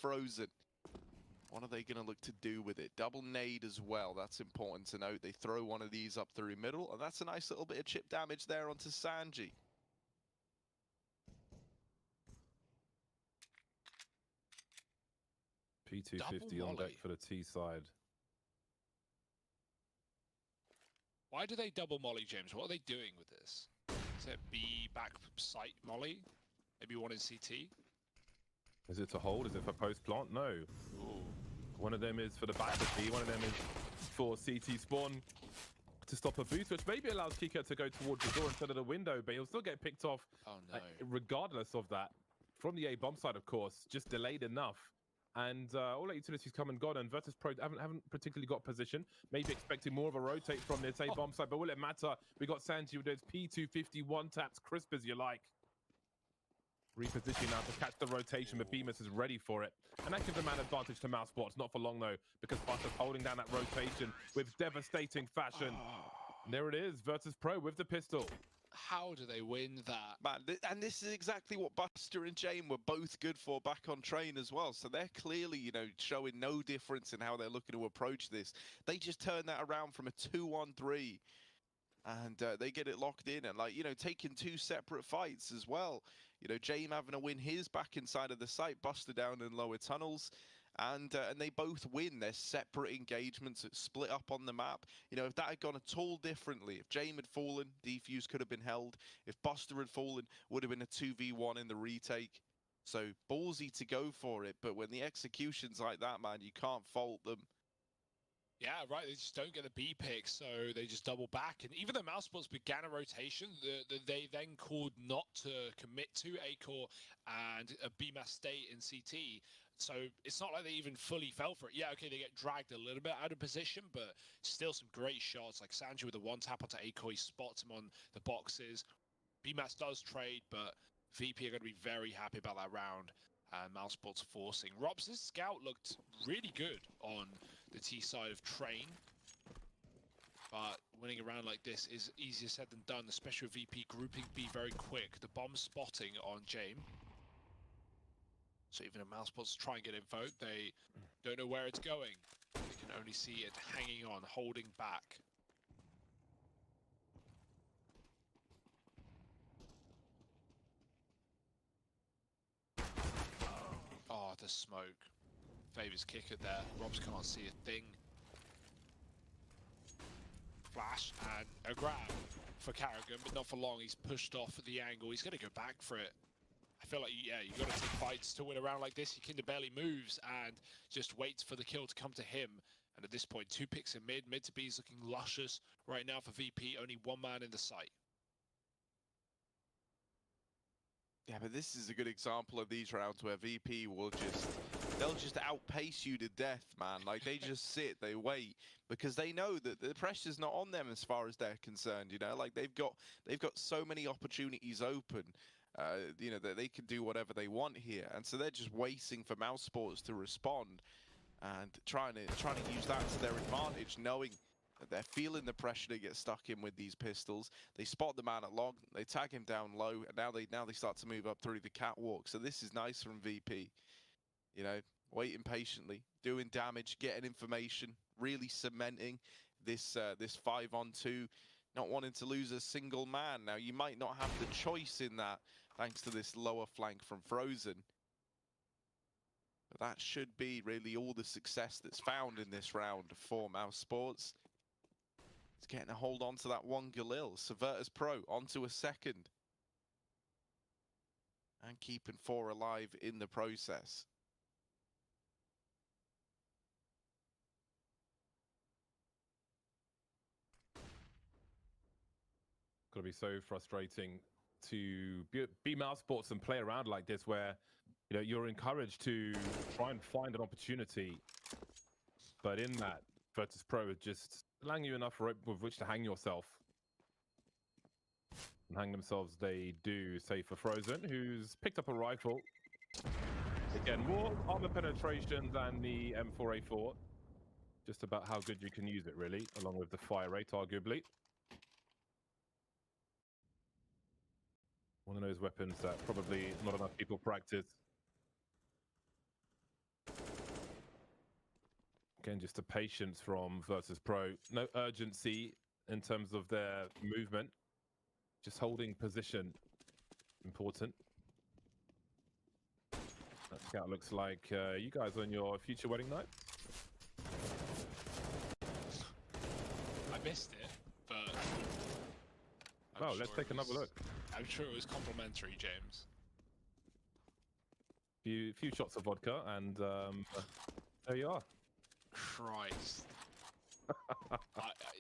Frozen. What are they going to look to do with it? Double nade as well. That's important to note. They throw one of these up through middle, and that's a nice little bit of chip damage there onto Sanji. P250 on deck for the T side. Why do they double molly, James? What are they doing with this? Is it B back site molly? Maybe one in CT? Is it to hold? Is it for post plant? No. Ooh. One of them is for the back of B. One of them is for CT spawn to stop a boost, which maybe allows Kika to go towards the door instead of the window, but he'll still get picked off. Oh no. Regardless of that. From the A bomb side, of course, just delayed enough. And all that utilities come and gone, and Virtus.Pro haven't particularly got position. Maybe expecting more of a rotate from this A bomb side, but will it matter? We got Sanji with those P250 one taps, crisp as you like. Repositioning now to catch the rotation, but Bemis is ready for it. And that gives a man advantage to Mousesports, not for long though, because Buster's holding down that rotation with devastating fashion. And there it is, Virtus.Pro with the pistol. How do they win that? Man, and this is exactly what Buster and Jane were both good for back on train as well. So they're clearly, you know, showing no difference in how they're looking to approach this. They just turn that around from a 2-on-3. And they get it locked in and, like, you know, taking two separate fights as well. You know, Jame having to win his back inside of the site, Buster down in lower tunnels. And they both win their separate engagements, split up on the map. You know, if that had gone at all differently, if Jame had fallen, defuse could have been held. If Buster had fallen, would have been a 2v1 in the retake. So ballsy to go for it. But when the execution's like that, man, you can't fault them. Yeah, right. They just don't get the B pick, so they just double back. And even though Mousesports began a rotation, they then called not to commit to A-Core and a B-Mass state in CT. So it's not like they even fully fell for it. Yeah, okay, they get dragged a little bit out of position, but still some great shots. Like Sanji with a one-tap onto A-Core, he spots him on the boxes. B-Mass does trade, but VP are going to be very happy about that round. Mousesports forcing. Robs' scout looked really good on the T side of train, but winning a round like this is easier said than done, especially with VP grouping B very quick. The bomb spotting on Jame. So even if Mousesports try and get info, they don't know where it's going. They can only see it hanging on, holding back. Oh, the smoke. Favors kicker there. Robs can't see a thing. Flash and a grab for Carrigan, but not for long. He's pushed off at the angle. He's going to go back for it. I feel like, yeah, you got to take fights to win a round like this. Kinder barely moves and just waits for the kill to come to him. And at this point, 2 picks in mid. Mid to B is looking luscious right now for VP. Only 1 man in the site. Yeah, but this is a good example of these rounds where VP will they'll just outpace you to death, man. Like, they just sit, they wait, because they know that the pressure's not on them as far as they're concerned, you know? Like, they've got so many opportunities open, you know, that they can do whatever they want here. And so they're just waiting for Mousesports to respond and trying to use that to their advantage, knowing that they're feeling the pressure to get stuck in with these pistols. They spot the man at long, they tag him down low, and now they start to move up through the catwalk. So this is nice from VP. You know, waiting patiently, doing damage, getting information, really cementing this 5-on-2, not wanting to lose a single man. Now, you might not have the choice in that, thanks to this lower flank from Frozen. But that should be really all the success that's found in this round for Mousesports. It's getting a hold on to that one Galil. So Virtus.Pro onto a second. And keeping 4 alive in the process. Got to be so frustrating to be Mousesports and play around like this, where, you know, you're encouraged to try and find an opportunity, but in that, Virtus.Pro is just allowing you enough rope with which to hang yourself. And hang themselves they do, save for Frozen, who's picked up a rifle. Again, more armor penetration than the M4A4. Just about how good you can use it, really, along with the fire rate, arguably. One of those weapons that probably not enough people practice. Again, just the patience from Virtus.Pro. No urgency in terms of their movement. Just holding position. Important. That scout looks like you guys on your future wedding night. I missed it, but... Oh, let's take another look. I'm sure it was complimentary, James. Few shots of vodka, and there you are. Christ.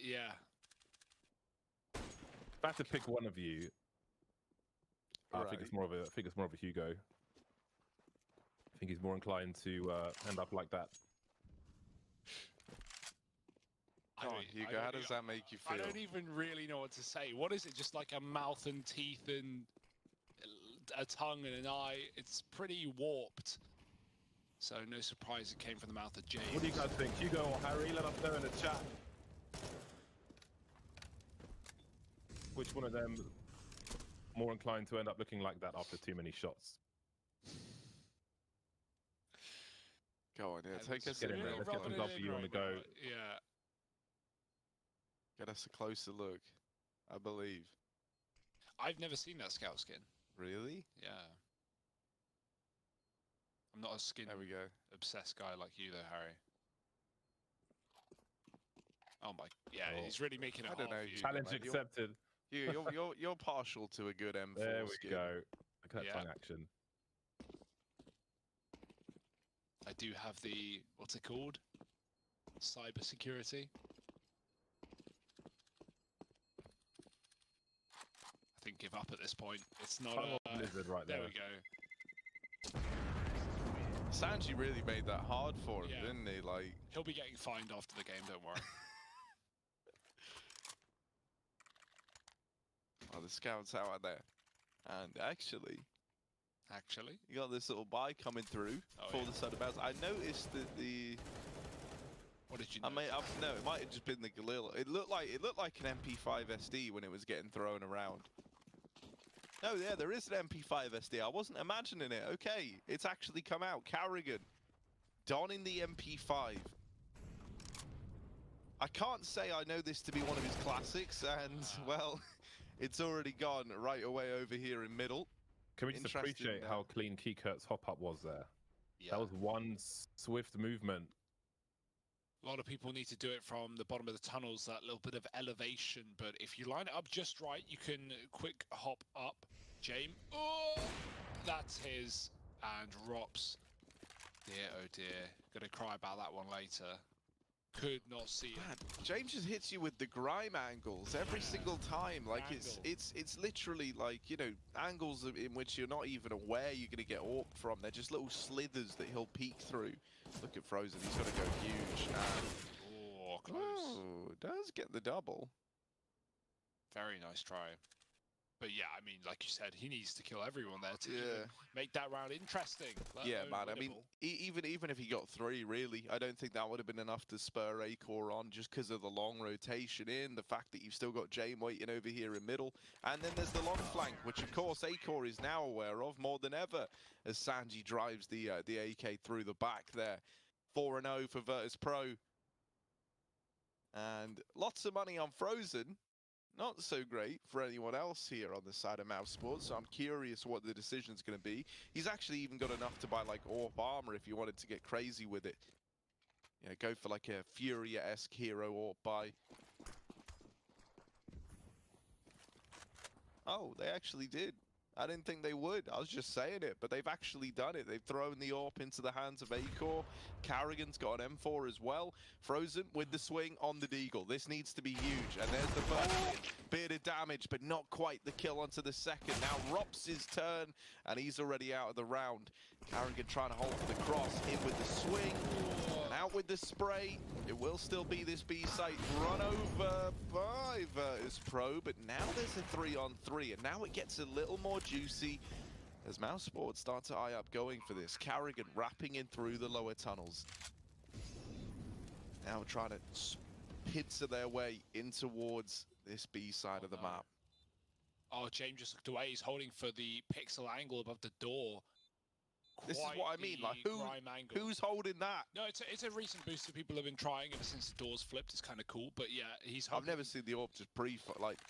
Yeah. If I had to pick one of you, I think it's more of a Hugo. I think he's more inclined to end up like that. Hugo, how does that make you feel? I don't even really know what to say. What is it? Just like a mouth and teeth and a tongue and an eye? It's pretty warped. So no surprise it came from the mouth of James. What do you guys think? Hugo or Harry? Let us know in the chat. Which one of them more inclined to end up looking like that after too many shots? Go on, yeah, take us Get in there. Let's get some W on the go. Yeah. Get us a closer look. I believe. I've never seen that scout skin. Really? Yeah. I'm not a skin obsessed guy like you though, Harry. Oh my, yeah, he's really making it hard for you. Challenge accepted. You're partial to a good M4 There we skin. go. Look at that tongue action. I do have the, what's it called? Cyber security. I think give up at this point. It's not a blizzard right there. There we go. Sanji really made that hard for him, didn't he? Like, he'll be getting fined after the game, don't worry. Oh, the scouts out there. And actually, you got this little buy coming through for the Soda Bells. I noticed that the... What did you notice? No, it might have just been the Galil. It looked like an MP5 SD when it was getting thrown around. No, yeah, there is an MP5 SD. I wasn't imagining it. Okay, it's actually come out. Carrigan, donning the MP5. I can't say I know this to be one of his classics, and, well, it's already gone right away over here in middle. Can we just appreciate how clean Keykurt's hop-up was there? Yeah. That was one swift movement. A lot of people need to do it from the bottom of the tunnels, that little bit of elevation, but if you line it up just right, you can quick hop up. James, oh, that's his, and Rops. Dear, oh dear, gonna cry about that one later. Could not see it. Man, James just hits you with the grime angles every single time. Like it's literally like, you know, angles in which you're not even aware you're gonna get orped from. They're just little slithers that he'll peek through. Look at Frozen, he's gonna go huge. Oh, close. Oh, does get the double. Very nice try. But yeah, I mean, like you said, he needs to kill everyone there to make that round interesting. Yeah, man. I mean, even if he got 3, really, I don't think that would have been enough to spur Acor on, just because of the long rotation in, the fact that you've still got James waiting over here in middle, and then there's the long flank, which of course Acor is now aware of more than ever, as Sanji drives the AK through the back there. 4-0 for Virtus.Pro, and lots of money on Frozen. Not so great for anyone else here on the side of Mousesports, so I'm curious what the decision's going to be. He's actually even got enough to buy, like, AWP armor if you wanted to get crazy with it. Yeah, go for, like, a Furia-esque hero AWP buy. Oh, they actually did. I didn't think they would. I was just saying it, but they've actually done it. They've thrown the AWP into the hands of Acor. Carrigan's got an M4 as well. Frozen with the swing on the Deagle. This needs to be huge. And there's the first bit of damage, but not quite the kill onto the second. Now Rops' turn, and he's already out of the round. Carrigan trying to hold for the cross. In with the swing, and out with the spray. It will still be this B site run over by Virtus.Pro, but now there's a 3-on-3, and now it gets a little more juicy as Mousesports start to eye up going for this. Carrigan wrapping in through the lower tunnels. Now trying to pincer their way in towards this B side of the map. Oh, James just looked away. He's holding for the pixel angle above the door. This is quite what I mean. Like, the grime angle. who's holding that? No, it's a recent boost that people have been trying ever since the doors flipped. It's kind of cool, but yeah, he's. I've never seen the orb just scoped up on it.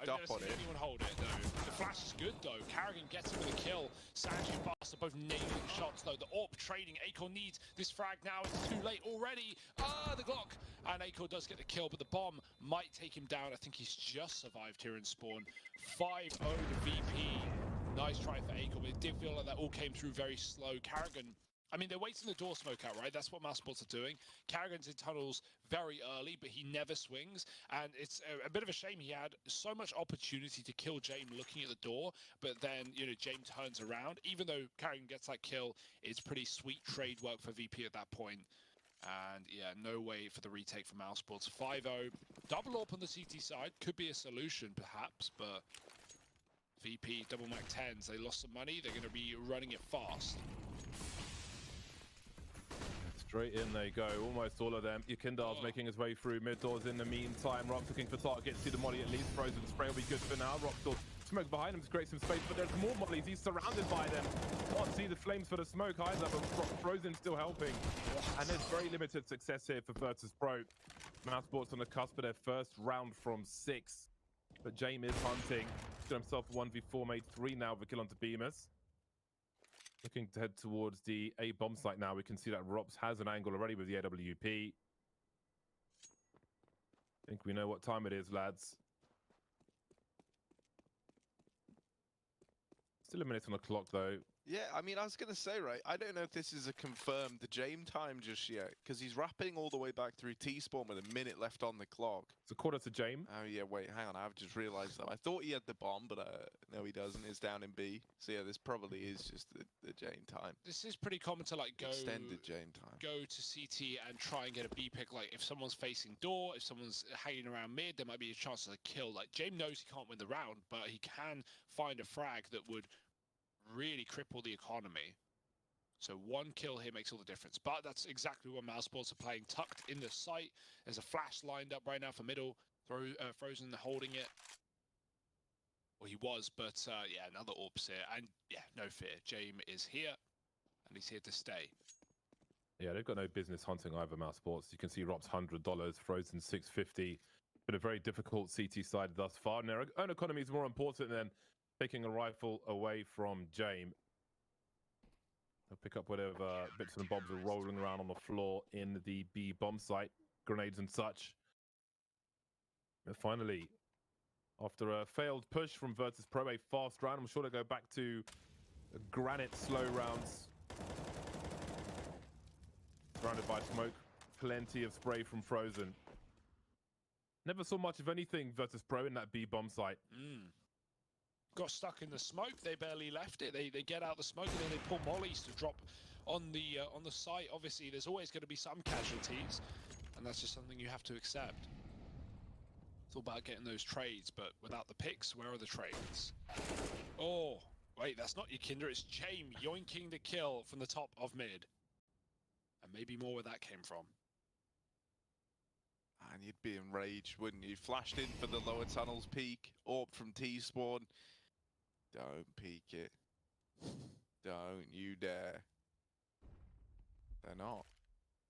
I've never seen anyone hold it though. The flash is good though. Carrigan gets him with a kill. Sanji and Bast are both nailing shots though. The orb trading. Acorn needs this frag now. It's too late already. The Glock. And Acorn does get the kill, but the bomb might take him down. I think he's just survived here in spawn. 5-0 to VP. Nice try for Acorn, but it did feel like that all came through very slow. Carrigan, I mean, they're waiting the door smoke out, right? That's what Mousesports are doing. Carrigan's in tunnels very early, but he never swings. And it's a bit of a shame. He had so much opportunity to kill James looking at the door, but then, James turns around. Even though Carrigan gets that kill, it's pretty sweet trade work for VP at that point. And yeah, no way for the retake for Mousesports. 5-0. Double AWP on the CT side. Could be a solution, perhaps, but VP, double Mac 10s. They lost some money. They're going to be running it fast. Straight in they go, almost all of them. Yakindar's making his way through mid doors in the meantime. Rock's looking for targets, see the molly at least. Frozen spray will be good for now. Rock's still smoke behind him to create some space, but there's more mollies. He's surrounded by them. Can't see the flames for the smoke either, but Frozen still helping. And there's very limited success here for Virtus.Pro. Mousesports on the cusp of their first round from 6. But James is hunting. He's got himself 1v4, made 3 now with a kill onto Bemis. Looking to head towards the A bomb site now. We can see that Rops has an angle already with the AWP. I think we know what time it is, lads. Still a minute on the clock, though. Yeah, I mean, I was going to say, right, I don't know if this is a confirmed James time just yet, because he's wrapping all the way back through T-spawn with a minute left on the clock. It's a quarter to James. Oh, yeah, wait, hang on, I've just realised that. I thought he had the bomb, but no, he doesn't. It's down in B. So, yeah, this probably is just the James time. This is pretty common to, like, Extended James time. Go to CT and try and get a B pick. Like, if someone's facing door, if someone's hanging around mid, there might be a chance of a kill. Like, James knows he can't win the round, but he can find a frag that would really cripple the economy. So one kill here makes all the difference. But that's exactly what Mousesports are playing. Tucked in the site. There's a flash lined up right now for middle. Frozen holding it. Well, he was, but yeah, another AWP's here. And yeah, no fear. James is here, and he's here to stay. Yeah, they've got no business hunting either, Mousesports. You can see Rob's $100, Frozen $650. Been a very difficult CT side thus far. And their own economy is more important than taking a rifle away from James. They'll pick up whatever bits and bobs are rolling around on the floor in the B bomb site, grenades and such. And finally, after a failed push from Virtus.Pro, a fast round, I'm sure they'll go back to granite slow rounds. Surrounded by smoke, plenty of spray from Frozen. Never saw much of anything Virtus.Pro in that B bomb site. Got stuck in the smoke. They barely left it. They get out the smoke and then they pull mollies to drop on the site. Obviously, there's always going to be some casualties, and that's just something you have to accept. It's all about getting those trades, but without the picks, where are the trades? Oh, wait, that's not Yakinder. It's James yoinking the kill from the top of mid, and maybe more where that came from. And you'd be enraged, wouldn't you? Flashed in for the lower tunnels peak, AWP from T-spawn. Don't peek it. Don't you dare. They're not.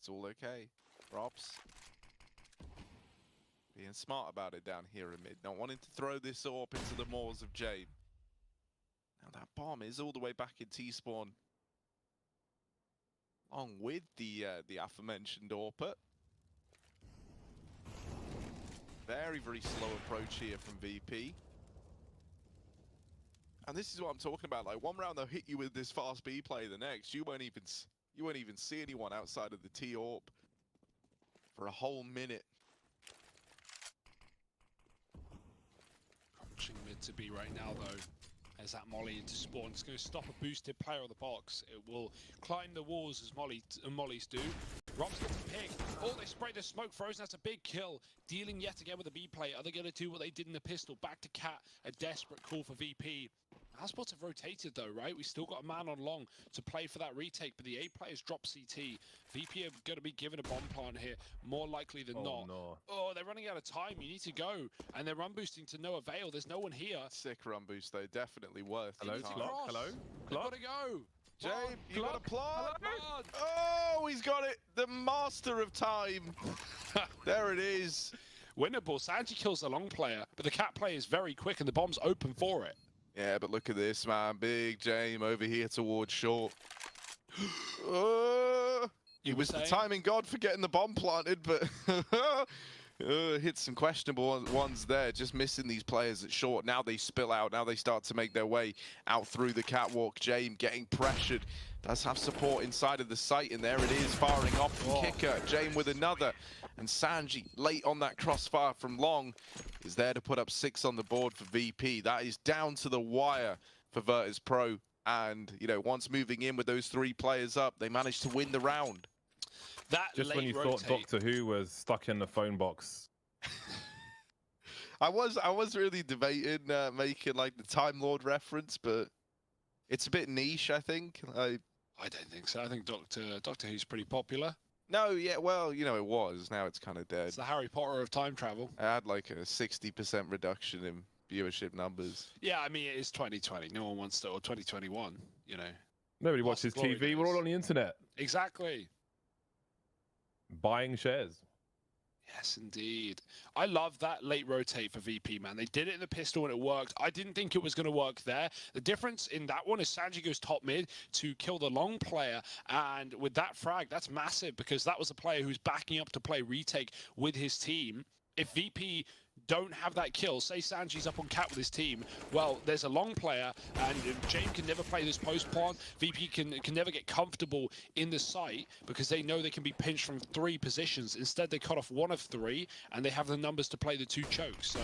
It's all okay. Robs. Being smart about it down here in mid. Not wanting to throw this AWP into the maws of Jade. Now that bomb is all the way back in T-spawn. Along with the aforementioned AWP. Very, very slow approach here from VP. And this is what I'm talking about. Like, one round they'll hit you with this fast B play, the next you won't even see anyone outside of the T AWP for a whole minute. Crunching mid to B right now though. As that molly into spawn, it's going to stop a boosted player on the box. It will climb the walls as mollies do. Rob's gets a pick. Oh, they spray the smoke. Frozen, that's a big kill. Dealing yet again with a B play. Are they going to do what they did in the pistol? Back to Cat. A desperate call for VP. Mousesports have rotated though, right? We still got a man on long to play for that retake, but the A players drop CT. VP are going to be given a bomb plant here, more likely than not. No. Oh, they're running out of time. You need to go. And they're run boosting to no avail. There's no one here. Sick run boost though, definitely worth Hello, the time. Clock. Hello, They've got to go. James, you got a Glock. plant? Oh, he's got it. The master of time. There it is. Winnable. Sanji kills the long player, but the cat player is very quick and the bomb's open for it. Yeah, but look at this, man. Big James over here towards short. He was the timing god for getting the bomb planted, but hit some questionable ones there. Just missing these players at short. Now they spill out. Now they start to make their way out through the catwalk. James getting pressured. Does have support inside of the site, and there it is, firing off the kicker. James with another. And Sanji, late on that crossfire from long, is there to put up 6 on the board for VP. That is down to the wire for Virtus.Pro. And, you know, once moving in with those 3 players up, they managed to win the round. That Just when you thought Doctor Who was stuck in the phone box. I was really debating making like the Time Lord reference, but it's a bit niche, I think. I don't think so. I think Doctor Who's pretty popular. No, yeah, well, you know, it was. Now it's kind of dead. It's the Harry Potter of time travel. I had like a 60% reduction in viewership numbers. Yeah, I mean, it is 2020. No one wants to, or 2021, you know. Nobody watches TV. We're all on the internet. Exactly. Buying shares. Yes, indeed. I love that late rotate for VP, man. They did it in the pistol and it worked. I didn't think it was going to work there. The difference in that one is Sanji goes top mid to kill the long player. And with that frag, that's massive because that was a player who's backing up to play retake with his team. If VP don't have that kill, say Sanji's up on cat with his team, well, there's a long player, and James can never play this post plant. VP can never get comfortable in the site because they know they can be pinched from 3 positions. Instead, they cut off 1 of 3, and they have the numbers to play the 2 chokes. So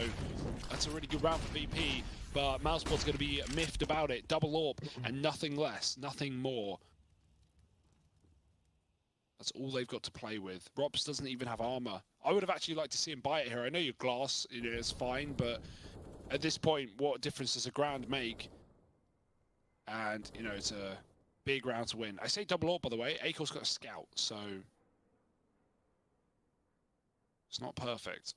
that's a really good round for VP, but Mousesports going to be miffed about it. Double AWP and nothing less, nothing more. That's all they've got to play with. Rops doesn't even have armor. I would have actually liked to see him buy it here. I know your glass, you know, is fine, but at this point, what difference does a ground make? And, you know, it's a big round to win. I say double AWP, by the way. Akor's got a scout, so it's not perfect.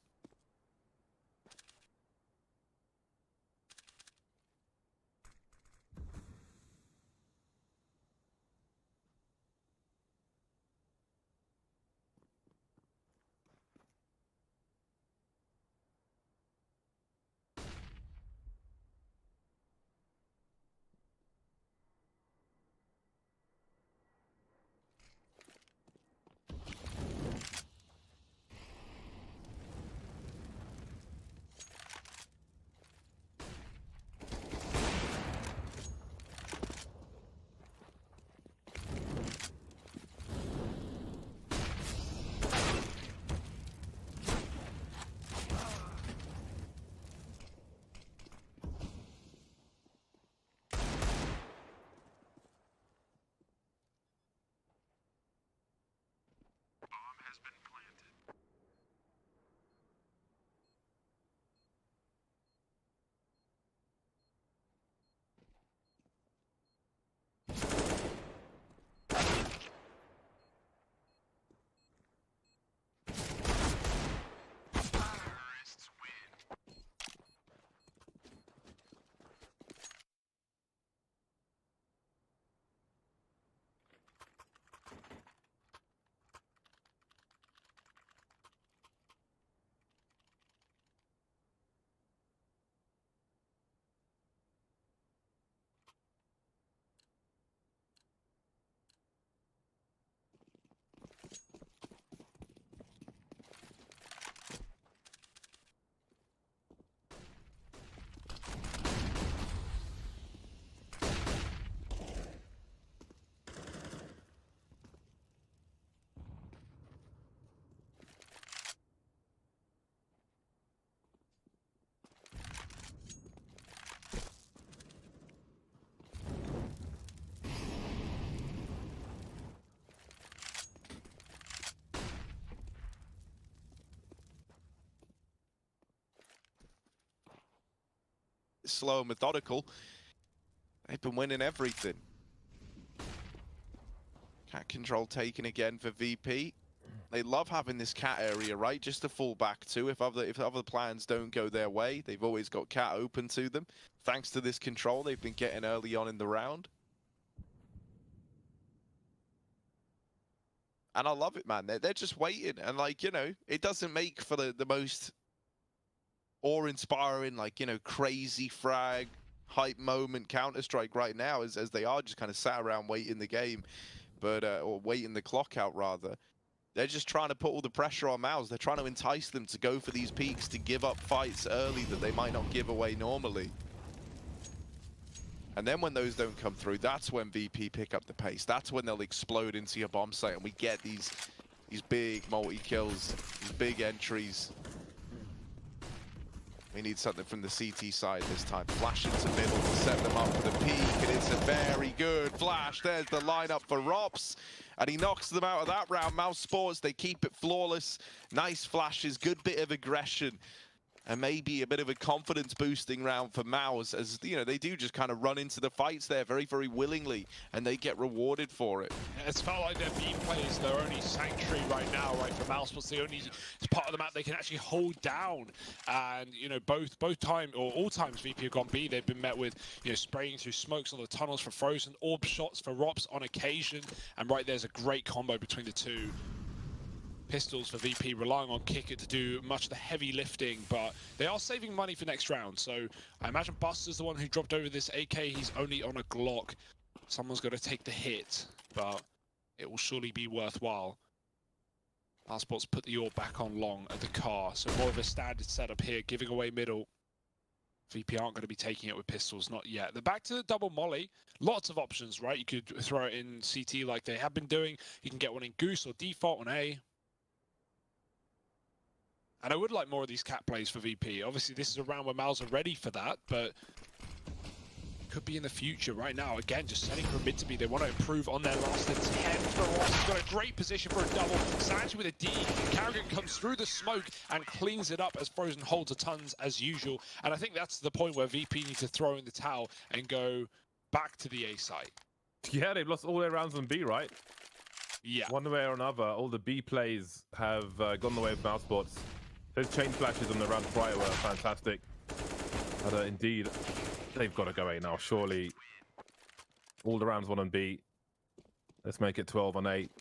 Slow and methodical. They've been winning everything. Cat control taken again for VP. They love having this cat area, right? Just to fall back to if other plans don't go their way. They've always got cat open to them. Thanks to this control they've been getting early on in the round. And I love it, man. They're just waiting. And, like, you know, it doesn't make for the most awe-inspiring, like, you know, crazy frag, hype moment Counter-Strike right now, as they are just kind of sat around waiting the game, but or waiting the clock out, rather. They're just trying to put all the pressure on Mouse. They're trying to entice them to go for these peaks, to give up fights early that they might not give away normally. And then when those don't come through, that's when VP pick up the pace. That's when they'll explode into your bomb site, and we get these big multi-kills, these big entries. We need something from the CT side this time. Flash into middle to set them up for the peak, and it's a very good flash. There's the lineup for Rops, and he knocks them out of that round. Mousesports, they keep it flawless. Nice flashes, good bit of aggression, and maybe a bit of a confidence boosting round for Mouse, as you know, they do just kind of run into the fights there very, very willingly, and they get rewarded for it. Yeah, it's felt like their B plays their only sanctuary right now, right? For Mousesports, the only part of the map they can actually hold down. And you know, both times or all times VP have gone B, they've been met with, you know, spraying through smokes on the tunnels for Frozen, orb shots for Rops on occasion, and right there's a great combo between the two. Pistols for VP, relying on Kicker to do much of the heavy lifting, but they are saving money for next round. So I imagine Buster's the one who dropped over this AK. He's only on a Glock. Someone's got to take the hit, but it will surely be worthwhile. Mousesports put the orb back on long at the car, so more of a standard setup here, giving away middle. VP aren't going to be taking it with pistols, not yet. They're back to the double molly. Lots of options, right? You could throw it in CT like they have been doing. You can get one in Goose or default on A. And I would like more of these cat plays for VP. Obviously, this is a round where Mouse are ready for that, but could be in the future. Right now, again, just setting for a mid to be. They want to improve on their last attempt. Ross has got a great position for a double. Sanji with a D. Carrigan comes through the smoke and cleans it up as Frozen holds a tons as usual. And I think that's the point where VP need to throw in the towel and go back to the A site. Yeah, they've lost all their rounds on B, right? Yeah. One way or another, all the B plays have gone the way of Mousesports. Those chain flashes on the round prior were fantastic. But indeed, they've got to go A now, surely. All the rounds 1 on B. Let's make it 12 on 8.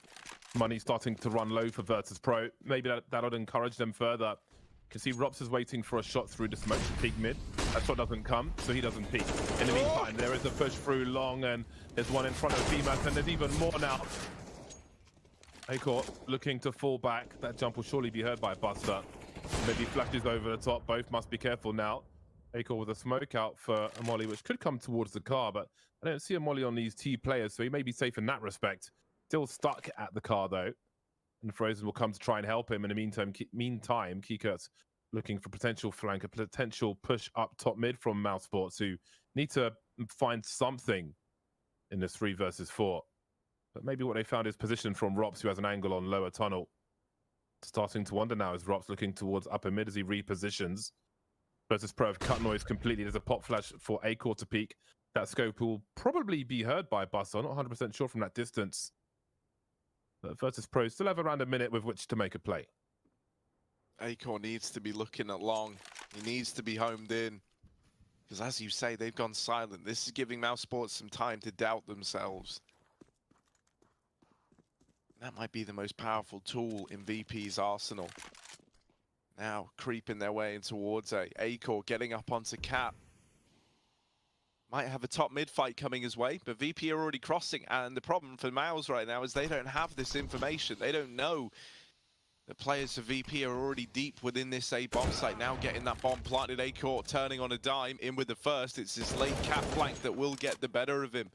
Money starting to run low for Virtus.Pro. Maybe that would encourage them further. You can see Rops is waiting for a shot through the smoke to peek mid. That shot doesn't come, so he doesn't peek. In the meantime, there is a push through long, and there's one in front of VMAT, and there's even more now. Acor looking to fall back. That jump will surely be heard by Buster. Maybe flashes over the top. Both must be careful now. Acor with a smoke out for a molly, which could come towards the car, but I don't see a molly on these T players, so he may be safe in that respect. Still stuck at the car, though. And Frozen will come to try and help him. In the meantime, Keykurt's looking for potential flank, a potential push up top mid from Mousesports, who need to find something in this 3 versus 4. But maybe what they found is position from Rops, who has an angle on lower tunnel. Starting to wonder now as Rops looking towards upper mid as he repositions. Virtus.Pro have cut noise completely. There's a pop flash for Acor to peek. That scope will probably be heard by Buster. I'm not 100% sure from that distance. But Virtus.Pro still have around a minute with which to make a play. Acor needs to be looking at long. He needs to be homed in. Because as you say, they've gone silent. This is giving Mousesports some time to doubt themselves. That might be the most powerful tool in VP's arsenal. Now creeping their way in towards A. Acor getting up onto Cap. Might have a top mid fight coming his way, but VP are already crossing. And the problem for Mouse right now is they don't have this information. They don't know the players of VP are already deep within this A bomb site. Now getting that bomb planted. Acor turning on a dime, in with the first. It's this late Cap flank that will get the better of him.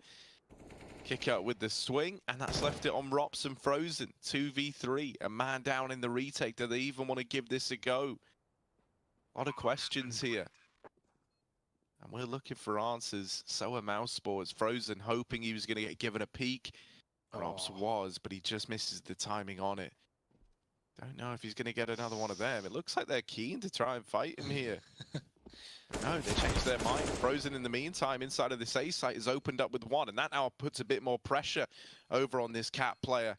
Kick out with the swing, and that's left it on Rops and Frozen. 2v3, a man down in the retake. Do they even want to give this a go? A lot of questions here. And we're looking for answers. So are Mousesports. Frozen hoping he was going to get given a peek. Rops was, but he just misses the timing on it. Don't know if he's going to get another one of them. It looks like they're keen to try and fight him here. No, they changed their mind. Frozen, in the meantime, inside of this A site is opened up with one, and that now puts a bit more pressure over on this Cat player.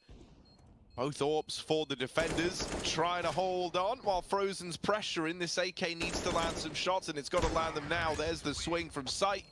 Both orbs for the defenders, trying to hold on while Frozen's pressuring. This AK needs to land some shots, and it's got to land them now. There's the swing from sight.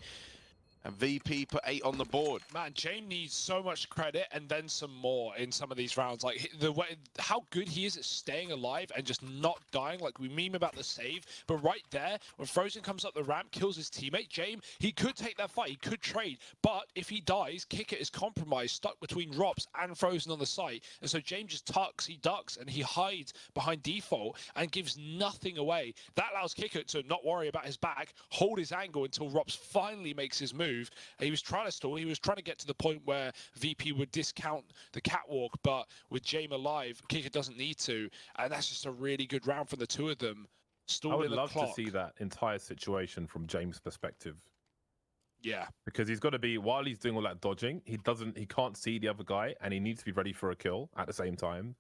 And VP put 8 on the board. Man, James needs so much credit and then some more in some of these rounds. Like the way, how good he is at staying alive and just not dying. Like we meme about the save, but right there, when Frozen comes up the ramp, kills his teammate, James, he could take that fight, he could trade, but if he dies, Kicker is compromised, stuck between Robs and Frozen on the site. And so James just tucks, he ducks, and he hides behind default and gives nothing away. That allows Kicker to not worry about his back, hold his angle until Robs finally makes his move. He was trying to stall. He was trying to get to the point where VP would discount the catwalk, but with James alive, Kicker doesn't need to, and that's just a really good round for the two of them. I would love to see that entire situation from James' perspective. Yeah, because he's got to be, while he's doing all that dodging, he can't see the other guy, and he needs to be ready for a kill at the same time.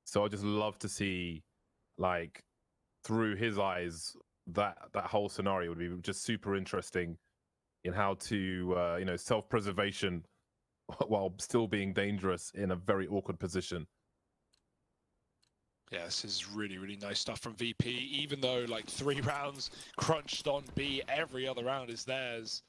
So I just love to see, like, through his eyes, that whole scenario would be just super interesting. In how to, self-preservation while still being dangerous in a very awkward position. Yeah, this is really, really nice stuff from VP. Even though, like, 3 rounds crunched on B, every other round is theirs.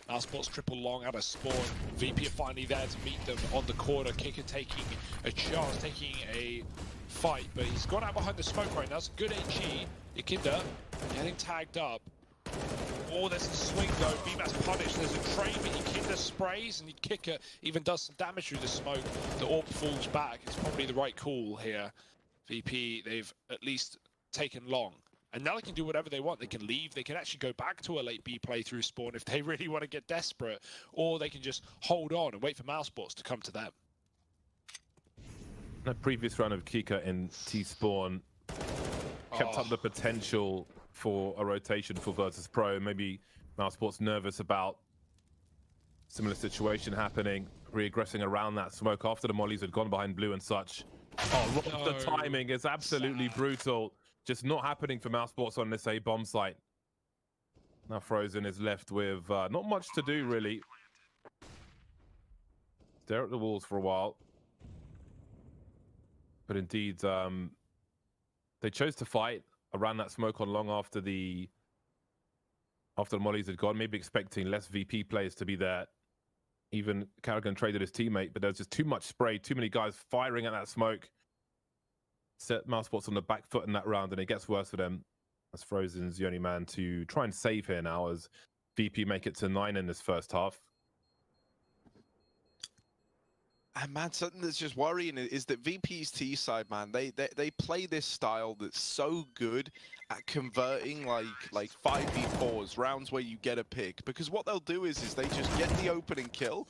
Mousesports triple long out of spawn. VP are finally there to meet them on the corner. Kicker taking a chance, taking a fight, but he's gone out behind the smoke right now. It's a good HE. Ikinda getting tagged up. Oh, there's a swing though. BMAS punished. There's a trade, but Ikinda sprays, and Kicker even does some damage through the smoke. The orb falls back. It's probably the right call here. VP, they've at least taken long. And now they can do whatever they want. They can leave. They can actually go back to a late B play through spawn if they really want to get desperate. Or they can just hold on and wait for Mousesports to come to them. That previous round of Kika in T-spawn kept up the potential for a rotation for Virtus.Pro. Maybe Mousesports nervous about similar situation happening, reaggressing around that smoke after the mollies had gone behind blue and such. Oh, no. The timing is absolutely brutal. Just not happening for Mousesports on this A bomb site. Now Frozen is left with not much to do really. Stare at the walls for a while. But indeed, they chose to fight around that smoke on long after the mollies had gone, maybe expecting less VP players to be there. Even Carrigan traded his teammate, but there's just too much spray, too many guys firing at that smoke. Set Mousesports on the back foot in that round, and it gets worse for them. As Frozen's the only man to try and save here now, as VP make it to 9 in this first half. And man, something that's just worrying is that VP's T side, man, they play this style that's so good at converting like 5v4s, rounds where you get a pick. Because what they'll do is they just get the opening kill,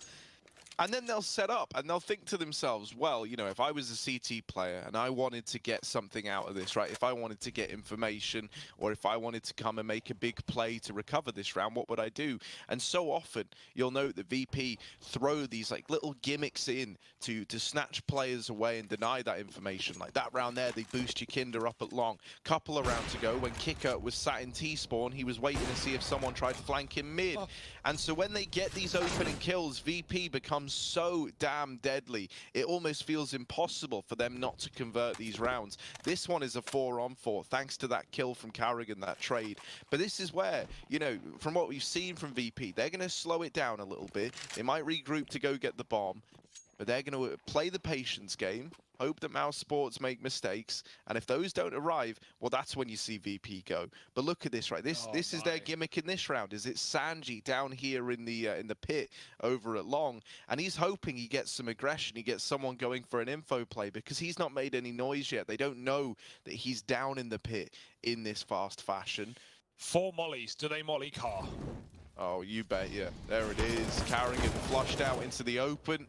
and then they'll set up and they'll think to themselves, well, you know, if I was a CT player and I wanted to get something out of this, right? If I wanted to get information, or if I wanted to come and make a big play to recover this round, what would I do? And so often you'll note that VP throw these like little gimmicks in to snatch players away and deny that information. Like that round there, they boost your Kinder up at long. Couple of rounds ago, when Kicker was sat in T-spawn, he was waiting to see if someone tried to flank him mid. And so when they get these opening kills, VP becomes so damn deadly. It almost feels impossible for them not to convert these rounds. This one is a 4-on-4, thanks to that kill from Carrigan, that trade. But this is where, you know, from what we've seen from VP, they're going to slow it down a little bit. They might regroup to go get the bomb, but they're going to play the patience game, hope that Mousesports make mistakes, and if those don't arrive, well, that's when you see VP go. But look at this, right? This is their gimmick in this round. Is it Sanji down here in the pit over at long, and he's hoping he gets some aggression, he gets someone going for an info play, because he's not made any noise yet. They don't know that he's down in the pit in this fast fashion. 4 mollies. Do they molly car? Oh, you bet, yeah. There it is. Carrigan flushed out into the open.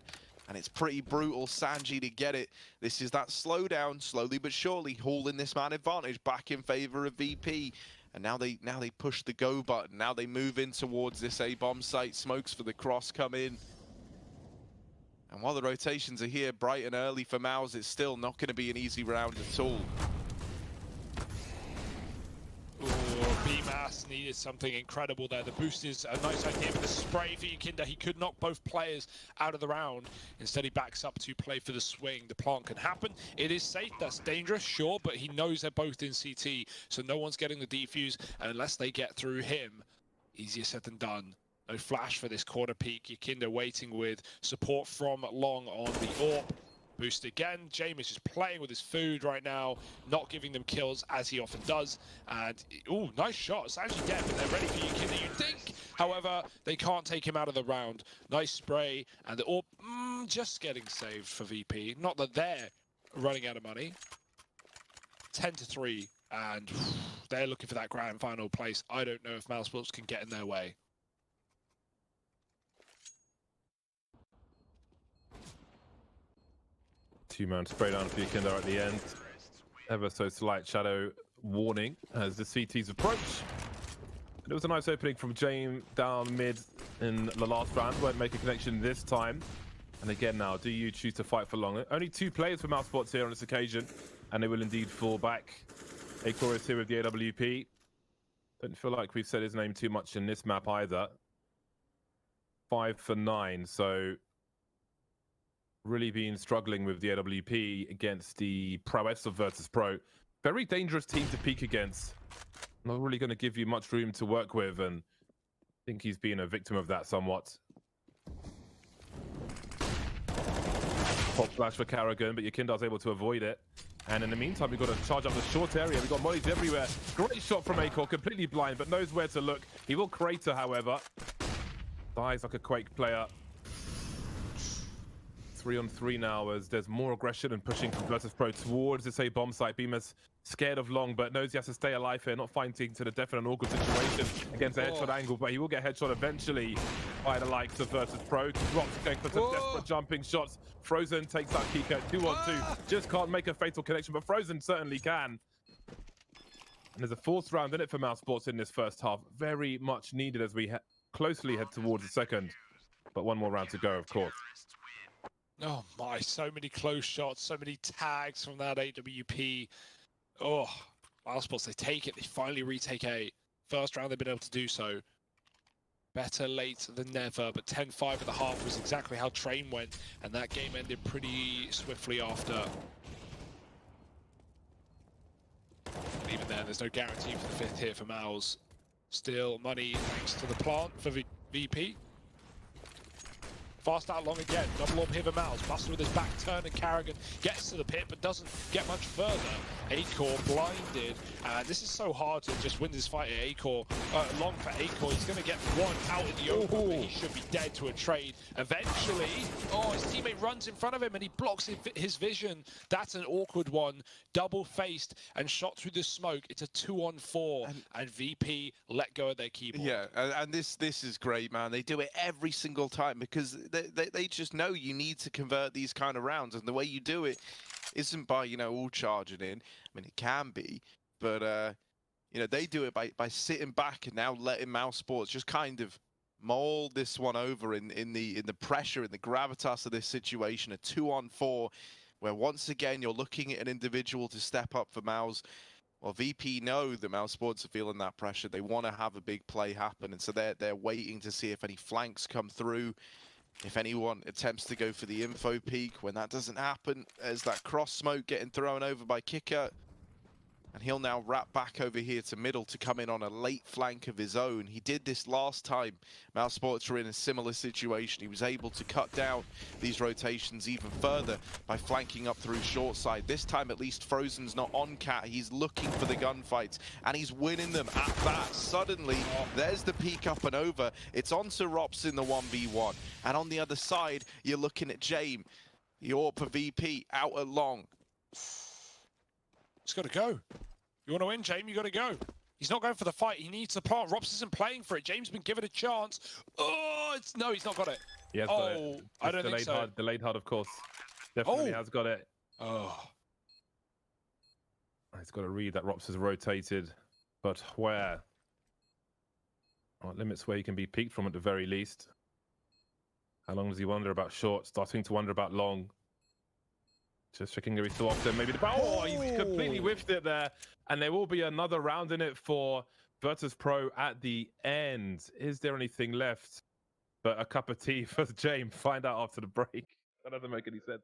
And it's pretty brutal, Sanji, to get it. This is that slowdown, slowly but surely, hauling this man advantage back in favor of VP. And now they push the go button. Now they move in towards this A-bomb site. Smokes for the cross come in. And while the rotations are here bright and early for Mouse, it's still not going to be an easy round at all. BMAS needed something incredible there. The boost is a nice idea, but the spray for Ikinda, he could knock both players out of the round. Instead, he backs up to play for the swing. The plant can happen. It is safe. That's dangerous, sure, but he knows they're both in CT, so no one's getting the defuse unless they get through him. Easier said than done. No flash for this corner peek. Yakinda waiting with support from Long on the AWP. Boost again. James is just playing with his food right now, not giving them kills as he often does. And, oh, nice shot. It's actually dead, but they're ready for Yakinda, you'd think. However, they can't take him out of the round. Nice spray, and the AWP just getting saved for VP. Not that they're running out of money. 10-3, and they're looking for that grand final place. I don't know if Mousesports can get in their way. Two-man spray down for Yakinda at the end. Ever so slight shadow warning as the CTs approach. And it was a nice opening from James down mid in the last round. Won't make a connection this time. And again now, do you choose to fight for longer? Only 2 players for Mousesports here on this occasion, and they will indeed fall back. Acor is here with the AWP. Don't feel like we've said his name too much in this map either. 5 for 9, so really been struggling with the AWP against the prowess of Virtus.Pro. Very dangerous team to peek against. Not really going to give you much room to work with, and I think he's been a victim of that somewhat. Pop flash for Carrigan, but Yakinda's able to avoid it. And in the meantime, we've got to charge up the short area. We've got mollies everywhere. Great shot from Acor, completely blind, but knows where to look. He will crater, however. Dies like a Quake player. 3-on-3 now as there's more aggression and pushing from Virtus.Pro towards this A bomb site. Beamer's scared of Long, but knows he has to stay alive here, not fighting to the death in an awkward situation against a headshot angle, but he will get headshot eventually by the likes of Virtus.Pro. Drops going for some desperate jumping shots. Frozen takes out Kika, 2-on-2. Just can't make a fatal connection, but Frozen certainly can. And there's a 4th round in it for Mousesports in this first half. Very much needed as we closely head towards the second. But one more round to go, of course. Oh my, so many close shots, so many tags from that AWP. Oh, Mousesports, they take it. They finally retake A. First round, they've been able to do so. Better late than never, but 10-5 at the half was exactly how Train went, and that game ended pretty swiftly after. And even then, there's no guarantee for the 5th here for Mouse. Still money thanks to the plant for VP. Fast out Long again, double orb here for Mouse. Buster with his back turn, and Carrigan gets to the pit but doesn't get much further. Acor blinded, and this is so hard to just win this fight at Acor. Long for Acor, he's going to get one out in the open, but he should be dead to a trade. Eventually, his teammate runs in front of him and he blocks his vision. That's an awkward one. Double-faced and shot through the smoke. It's a 2-on-4, and VP let go of their keyboard. Yeah, and this is great, man. They do it every single time because they just know you need to convert these kind of rounds, and the way you do it isn't by, you know, all charging in. I mean, it can be, but you know, they do it by sitting back and now letting Mousesports just kind of mold this one over in the pressure and the gravitas of this situation. A 2-on-4, where once again you're looking at an individual to step up for Mouse. Well, VP know that Mousesports are feeling that pressure. They want to have a big play happen, and so they're waiting to see if any flanks come through. If anyone attempts to go for the info peak, when that doesn't happen, there's that cross smoke getting thrown over by Kicker. And he'll now wrap back over here to middle to come in on a late flank of his own. He did this last time. Mousesports were in a similar situation. He was able to cut down these rotations even further by flanking up through short side. This time, at least, Frozen's not on Cat. He's looking for the gunfights, and he's winning them at that. Suddenly, there's the peak up and over. It's on to Rops in the 1v1. And on the other side, you're looking at Jame. The AWP for VP out at Long. It's got to go. You want to win, James? You got to go. He's not going for the fight. He needs the plant. Rops isn't playing for it. James has been given a chance. Oh, no, he's not got it. He has got it. I don't think so. Delayed hard, of course. Definitely has got it. Oh. He's got to read that Rops has rotated, but where? Well, it limits where he can be peaked from at the very least. How long does he wonder about short? Starting to wonder about long. Just checking every so often. Maybe he's completely whiffed it there. And there will be another round in it for Virtus.Pro at the end. Is there anything left but a cup of tea for James? Find out after the break. That doesn't make any sense.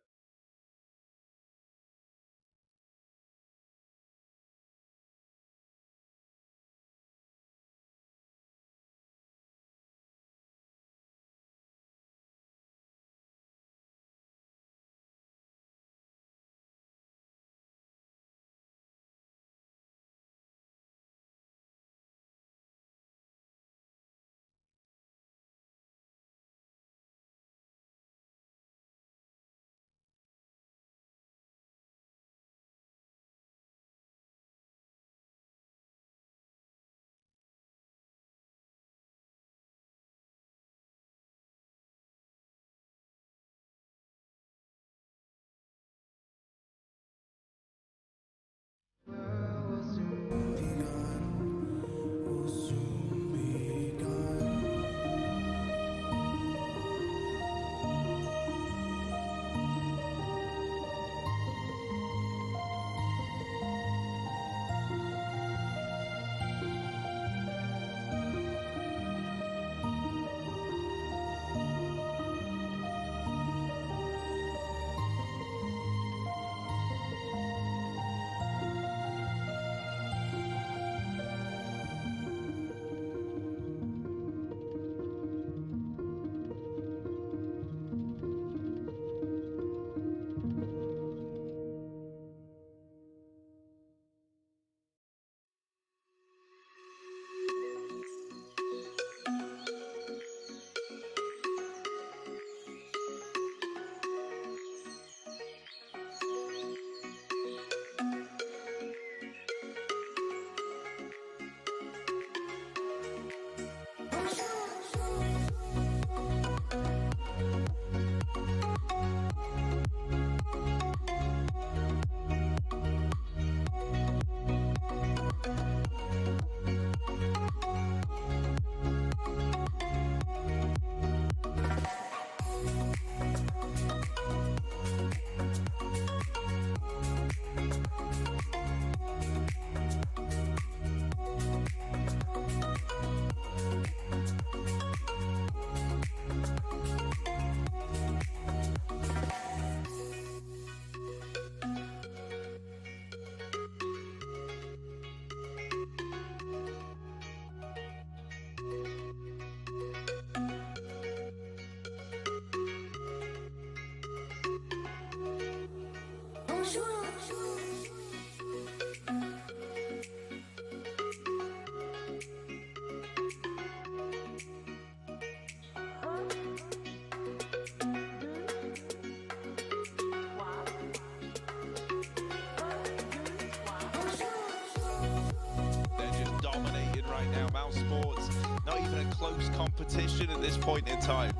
even a close competition at this point in time.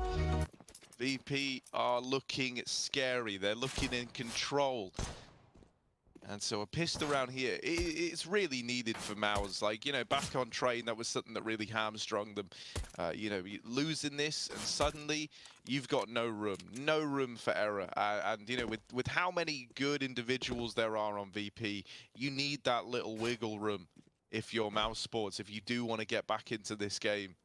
VP are looking scary. They're looking in control. And so a pistol round here, it's really needed for Mouse. Like, you know, back on train, that was something that really hamstrung them. You know, losing this and suddenly you've got no room for error. And you know, with how many good individuals there are on VP, you need that little wiggle room if you're Mousesports, if you do want to get back into this game.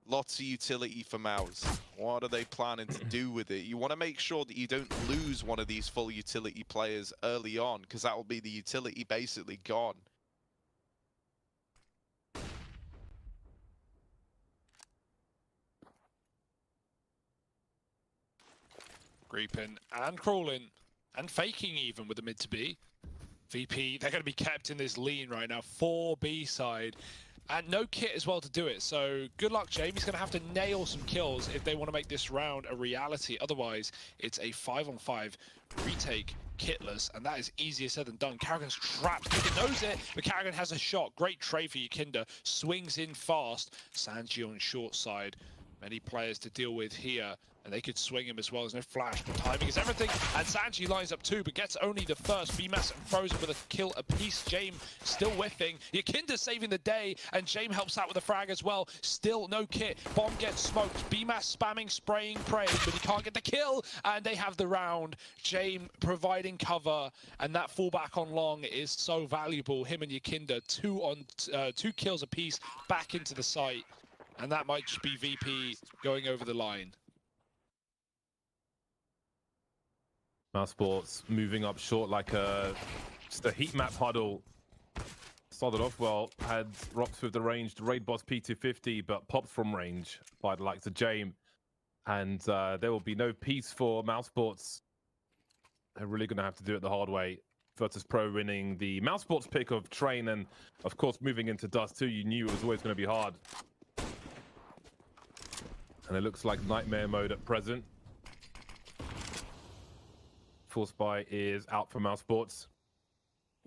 Lots of utility for Mouse. What are they planning to do with it? You want to make sure that you don't lose one of these full utility players early on, because that will be the utility basically gone. Creeping and crawling and faking even with the mid to B. VP, they're going to be kept in this lean right now. 4B side. And no kit as well to do it. So good luck, Jamie's going to have to nail some kills if they want to make this round a reality. Otherwise, it's a 5-on-5 retake kitless, and that is easier said than done. Karrigan's trapped. He knows it, but Karrigan has a shot. Great trade for Yakinda. Swings in fast. Sanji on short side. Many players to deal with here, and they could swing him as well. There's no flash, but timing is everything. And Sanji lines up too, but gets only the first. BMAS and Frozen with a kill apiece. Jame still whiffing. Yakinda saving the day, and Jame helps out with a frag as well. Still no kit. Bomb gets smoked. BMAS spamming, spraying, praying, but he can't get the kill, and they have the round. Jame providing cover, and that fallback on long is so valuable. Him and Yakinda, two kills apiece back into the site. And that might just be VP going over the line. Mousesports moving up short like just a heat map huddle. Started off well, had Rops with the ranged raid boss P250, but popped from range by the likes of Jame. And there will be no peace for Mousesports. They're really going to have to do it the hard way. Virtus.Pro winning the Mousesports pick of Train, and of course moving into Dust2, you knew it was always going to be hard. And it looks like nightmare mode at present. Full Spy is out for Mousesports.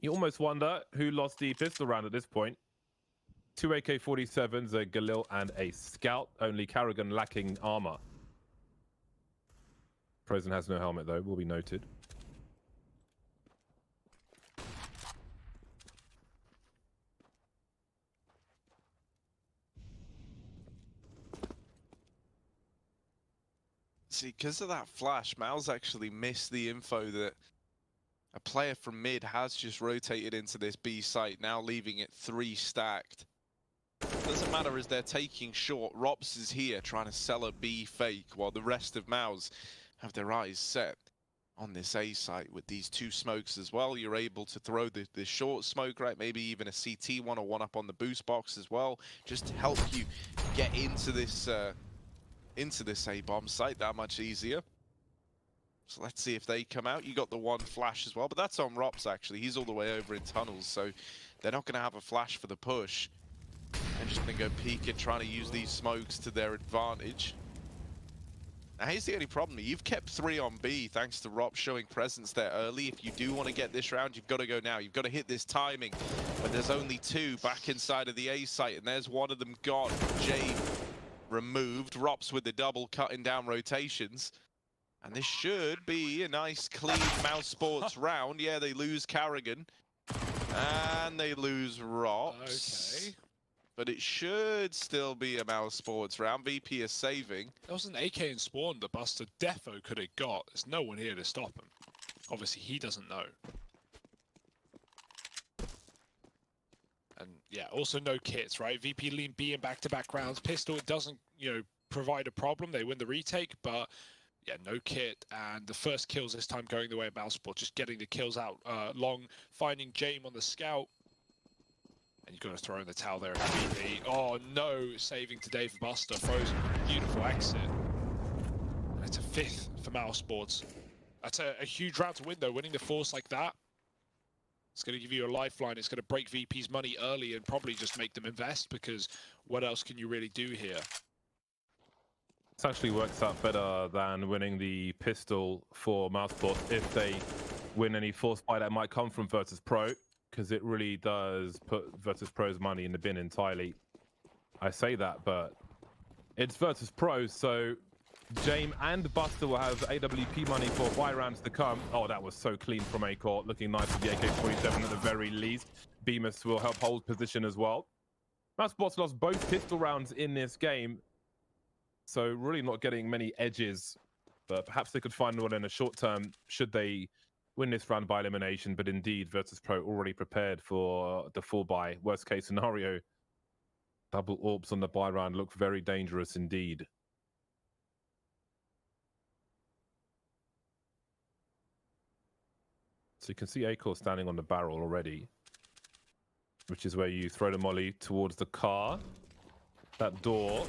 You almost wonder who lost the pistol round at this point. 2 AK-47s, a Galil and a Scout. Only Karrigan lacking armor. Frozen has no helmet though, will be noted. See, because of that flash, Mal's actually missed the info that a player from mid has just rotated into this B site, now leaving it 3 stacked. Doesn't matter as they're taking short. Rops is here trying to sell a B fake, while the rest of Mals have their eyes set on this A site with these 2 smokes as well. You're able to throw the short smoke, right? Maybe even a CT one or one up on the boost box as well, just to help you get into this A-bomb site that much easier. So let's see if they come out. You got the 1 flash as well, but that's on Rops actually. He's all the way over in tunnels, so they're not going to have a flash for the push. They're just going to go peek and trying to use these smokes to their advantage. Now here's the only problem. You've kept 3 on B thanks to Rops showing presence there early. If you do want to get this round, you've got to go now. You've got to hit this timing. But there's only 2 back inside of the A site, and there's one of them gone. Jade removed. Rops with the double cutting down rotations. And this should be a nice clean Mousesports round. Yeah, they lose Karrigan. And they lose Rops. Okay. But it should still be a Mousesports round. VP is saving. There was an AK in spawn that Buster defo could have got. There's no one here to stop him. Obviously, he doesn't know. And yeah, also no kits, right? VP lean B in back-to-back rounds. Pistol doesn't, you know, provide a problem. They win the retake, but yeah, no kit. And the first kills this time going the way of Mousesports, just getting the kills out long, finding Jame on the Scout. And you've got to throw in the towel there at VP. Oh no, saving today for Buster. Frozen, beautiful exit. And it's a 5th for Mousesports. That's a huge round to win though, winning the Force like that. It's going to give you a lifeline. It's going to break VP's money early and probably just make them invest, because what else can you really do here? This actually works out better than winning the pistol for Mousesports if they win any force buy that might come from Virtus.Pro, because it really does put Virtus.Pro's money in the bin entirely. I say that, but it's Virtus.Pro, so Jame and Buster will have AWP money for buy rounds to come. Oh, that was so clean from Acor, looking nice with the AK-47 at the very least. Bemis will help hold position as well. Mousesports lost both pistol rounds in this game, so really not getting many edges, but perhaps they could find one in a short term should they win this round by elimination. But indeed, Virtus.Pro already prepared for the full buy. Worst case scenario, double orbs on the buy round look very dangerous indeed. So you can see Acor standing on the barrel already, which is where you throw the molly towards the car. That door.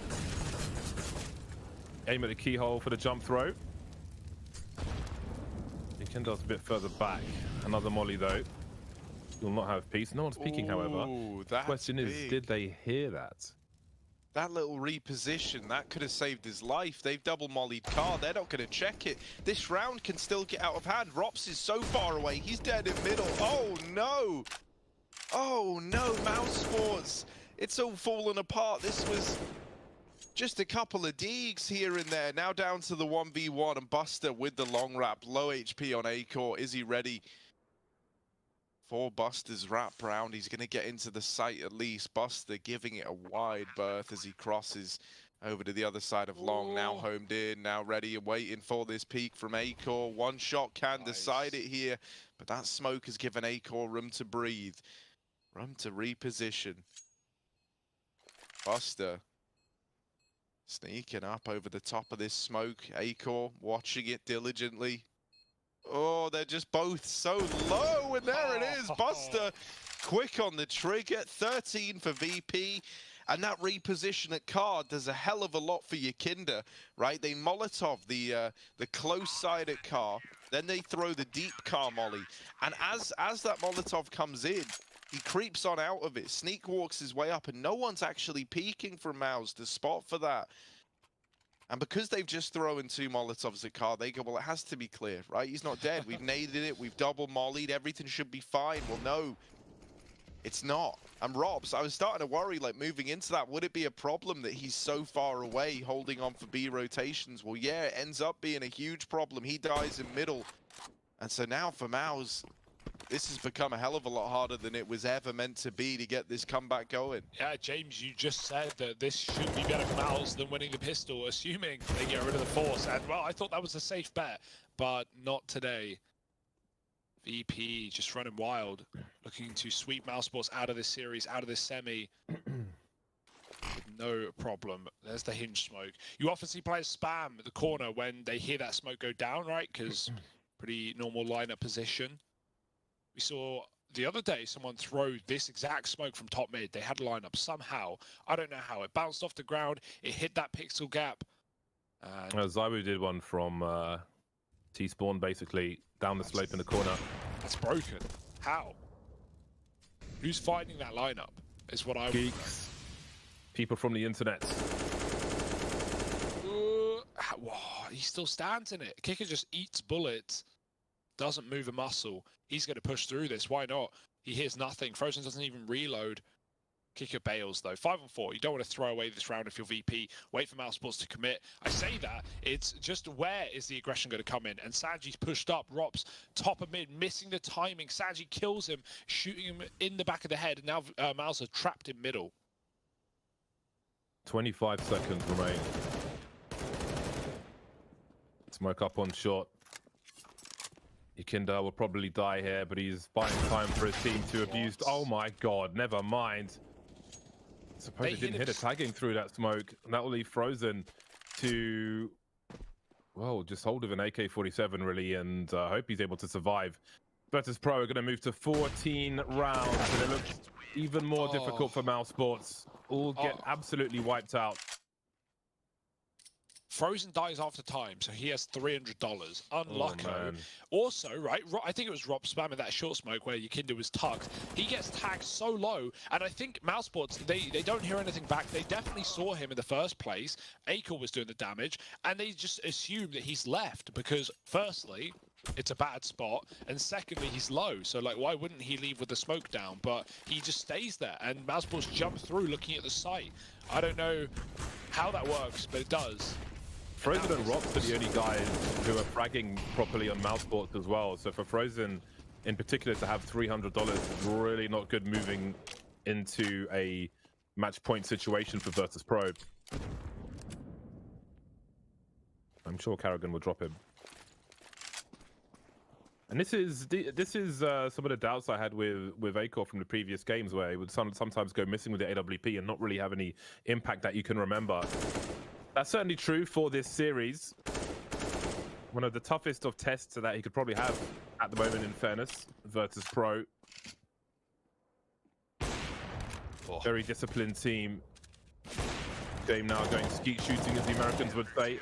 Aim at the keyhole for the jump throw. Ikendar's a bit further back. Another molly though. You'll not have peace. No one's peeking, however. The question is, did they hear that? That little reposition, that could have saved his life. They've double mollied car. They're not going to check it. This round can still get out of hand. Rops is so far away. He's dead in middle. Oh, no. Oh, no. Mousesports. It's all fallen apart. This was just a couple of deegs here and there. Now down to the 1v1 and Buster with the long wrap. Low HP on Acor. Is he ready for Buster's wrap round? He's going to get into the site at least. Buster giving it a wide berth as he crosses over to the other side of long. Now homed in, now ready and waiting for this peek from Acor. One shot can decide it here, but that smoke has given Acor room to breathe, room to reposition. Buster sneaking up over the top of this smoke. Acor watching it diligently. Oh, they're just both so low, and there it is. Buster quick on the trigger. 13 for VP, and that reposition at card does a hell of a lot for your Kinder, right? They Molotov the close side at car, then they throw the deep car molly, and as that Molotov comes in, he creeps on out of it, sneak walks his way up, and no one's actually peeking from Mouse to spot for that. And because they've just thrown 2 Molotovs at car, they go, well, it has to be clear, right? He's not dead. We've naded it. We've double mollied. Everything should be fine. Well, no, it's not. And Robs, I was starting to worry, like, moving into that, would it be a problem that he's so far away holding on for B rotations? Well, yeah, it ends up being a huge problem. He dies in middle. And so now for Mouse, this has become a hell of a lot harder than it was ever meant to be to get this comeback going. Yeah, James, you just said that this should be better for Mouse than winning the pistol, assuming they get rid of the force. And, well, I thought that was a safe bet, but not today. VP just running wild, looking to sweep Mousesports out of this series, out of this semi. With no problem. There's the hinge smoke. You often see players spam the corner when they hear that smoke go down, right? Because pretty normal lineup position. We saw the other day someone throw this exact smoke from top mid. They had a lineup somehow. I don't know how. It bounced off the ground. It hit that pixel gap. Zywu did one from T-spawn, basically, down the slope in the corner. That's broken. How? Who's finding that lineup is what I... Geeks. People from the internet. He still stands in it. Kicker just eats bullets. Doesn't move a muscle. He's going to push through this. Why not? He hears nothing. Frozen doesn't even reload. Kicker bails, though. 5-on-4. You don't want to throw away this round if you're VP. Wait for Mousesports to commit. I say that. It's just where is the aggression going to come in? And Sanji's pushed up. Rops, top of mid, missing the timing. Sanji kills him, shooting him in the back of the head. And now Mouse are trapped in middle. 25 seconds remain. Smoke up on short. Ikendar will probably die here, but he's buying time for his team to abuse. Oh my god, never mind. Suppose he didn't hit a tagging through that smoke. And that will leave Frozen to, well, just hold of an AK-47 really, and hope he's able to survive. Virtus.Pro are going to move to 14 rounds, and it looks even more difficult for Mousesports. All get absolutely wiped out. Frozen dies after time, so he has $300. Unlucky. Also, right, I think it was Rob spamming that short smoke where Yakinda was tucked. He gets tagged so low, and I think Mousesports, they don't hear anything back. They definitely saw him in the first place. Acor was doing the damage, and they just assume that he's left because, firstly, it's a bad spot, and secondly, he's low. So like, why wouldn't he leave with the smoke down? But he just stays there, and Mousesports jump through looking at the site. I don't know how that works, but it does. Frozen and Rocks are the only guys who are fragging properly on Mousesports as well. So for Frozen in particular to have $300 is really not good moving into a match point situation for Virtus.Pro. I'm sure Karrigan will drop him. And this is some of the doubts I had with Acor from the previous games, where he would sometimes go missing with the AWP and not really have any impact that you can remember. That's certainly true for this series. One of the toughest of tests that he could probably have at the moment, in fairness. Virtus.Pro. Oh. Very disciplined team. Game now going skeet shooting, as the Americans would say.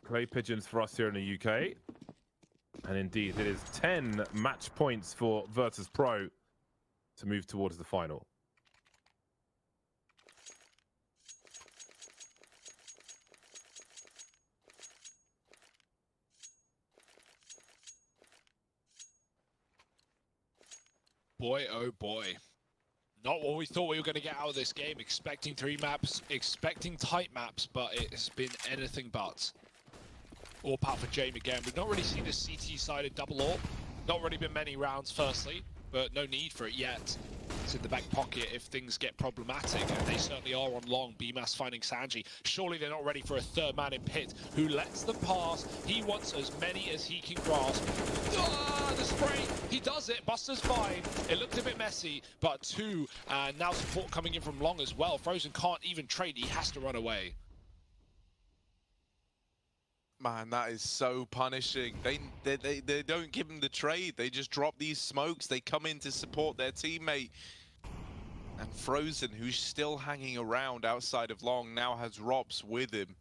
Clay pigeons for us here in the UK. And indeed, it is 10 match points for Virtus.Pro to move towards the final. Boy, oh boy. Not what we thought we were going to get out of this game. Expecting 3 maps, expecting tight maps, but it's been anything but. All power for Jame again. We've not really seen a CT-sided double AWP. Not really been many rounds, firstly, but no need for it yet. It's in the back pocket if things get problematic, and they certainly are on long. BMAS finding Sanji. Surely they're not ready for a third man in pit who lets them pass. He wants as many as he can grasp. Ah, the spray! He does it. Buster's fine. It looked a bit messy, but 2, and now support coming in from long as well. Frozen can't even trade. He has to run away. Man, that is so punishing. They don't give him the trade. They just drop these smokes. They come in to support their teammate. And Frozen, who's still hanging around outside of long, now has Robs with him.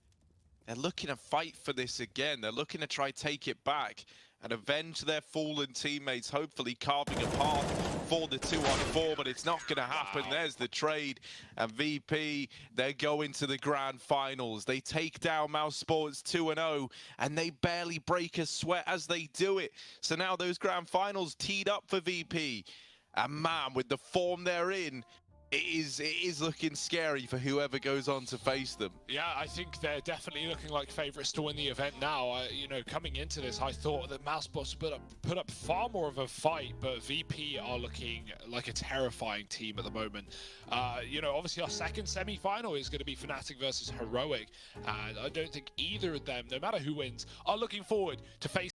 They're looking to fight for this again. They're looking to try take it back and avenge their fallen teammates, hopefully carving a path for the 2-on-4, but it's not going to happen. Wow. There's the trade, and VP, they go into the grand finals. They take down Mousesports 2-0, and they barely break a sweat as they do it. So now those grand finals teed up for VP. And man, with the form they're in, it is looking scary for whoever goes on to face them. Yeah, I think they're definitely looking like favourites to win the event now. You know, coming into this, I thought that Mousesports put up far more of a fight, but VP are looking like a terrifying team at the moment. You know, obviously our second semi-final is going to be Fnatic versus Heroic, and I don't think either of them, no matter who wins, are looking forward to face